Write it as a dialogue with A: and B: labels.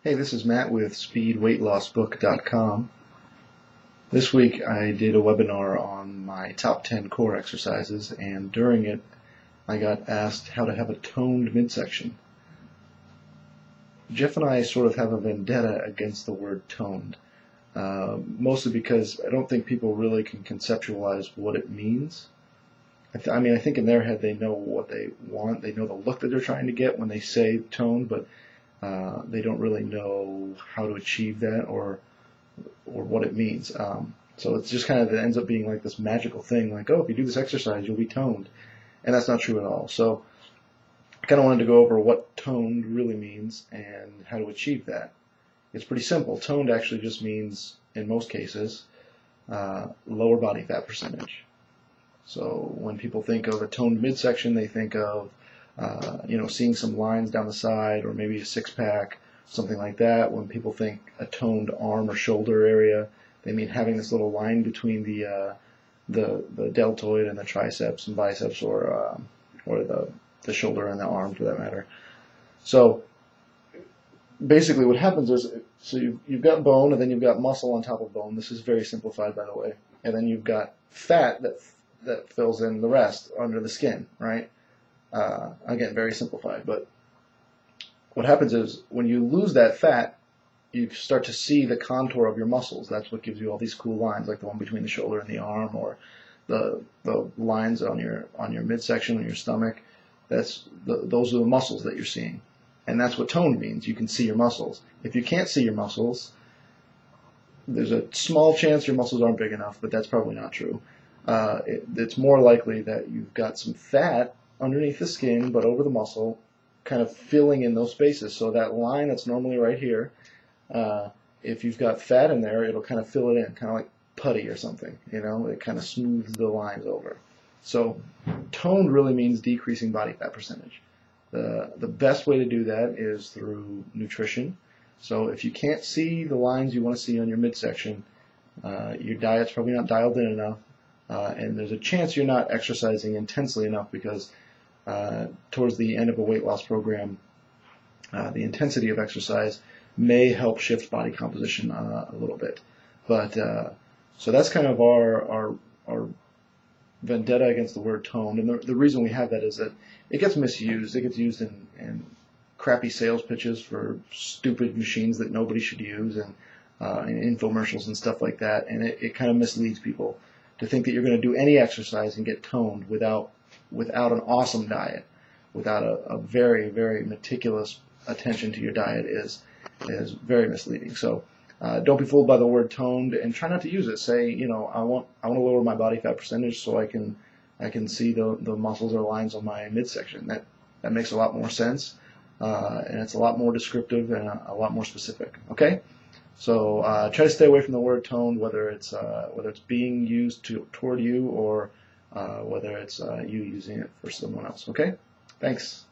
A: Hey, this is Matt with speedweightlossbook.com. This week I did a webinar on my top 10 core exercises, and during it I got asked how to have a toned midsection. Jeff and I sort of have a vendetta against the word toned, mostly because I don't think people really can conceptualize what it means. I think in their head they know what they want, they know the look that they're trying to get when they say toned, but they don't really know how to achieve that or what it means. So it's just kind of, it ends up being like this magical thing, like, oh, if you do this exercise, you'll be toned. And that's not true at all. So I kind of wanted to go over what toned really means and how to achieve that. It's pretty simple. Toned actually just means, in most cases, lower body fat percentage. So when people think of a toned midsection, they think of seeing some lines down the side, or maybe a six-pack, something like that. When people think a toned arm or shoulder area, they mean having this little line between the deltoid and the triceps and biceps, or the shoulder and the arm, for that matter. So basically, what happens is, you've got bone, and then you've got muscle on top of bone. This is very simplified, by the way. And then you've got fat that fills in the rest under the skin, right? Again, very simplified, but what happens is when you lose that fat, you start to see the contour of your muscles. That's what gives you all these cool lines, like the one between the shoulder and the arm, or the lines on your midsection and your stomach. Those are the muscles that you're seeing, and that's what toned means. You can see your muscles. If you can't see your muscles, there's a small chance your muscles aren't big enough, but that's probably not true. It's more likely that you've got some fat underneath the skin, but over the muscle, kind of filling in those spaces. So that line that's normally right here, if you've got fat in there, it'll kind of fill it in, kind of like putty or something. It kind of smooths the lines over. So toned really means decreasing body fat percentage. The best way to do that is through nutrition. So if you can't see the lines you want to see on your midsection, your diet's probably not dialed in enough, and there's a chance you're not exercising intensely enough, because towards the end of a weight loss program, the intensity of exercise may help shift body composition a little bit. But so that's kind of our vendetta against the word toned. And the reason we have that is that it gets misused. It gets used in crappy sales pitches for stupid machines that nobody should use, and in infomercials and stuff like that. And it kind of misleads people to think that you're going to do any exercise and get toned without an awesome diet, without a very, very meticulous attention to your diet is very misleading. So don't be fooled by the word toned, and try not to use it. Say, I want to lower my body fat percentage so I can see the muscles or lines on my midsection. That makes a lot more sense, and it's a lot more descriptive and a lot more specific. Okay? So try to stay away from the word toned, whether it's being used toward you, or whether it's you using it for someone else. Okay? Thanks.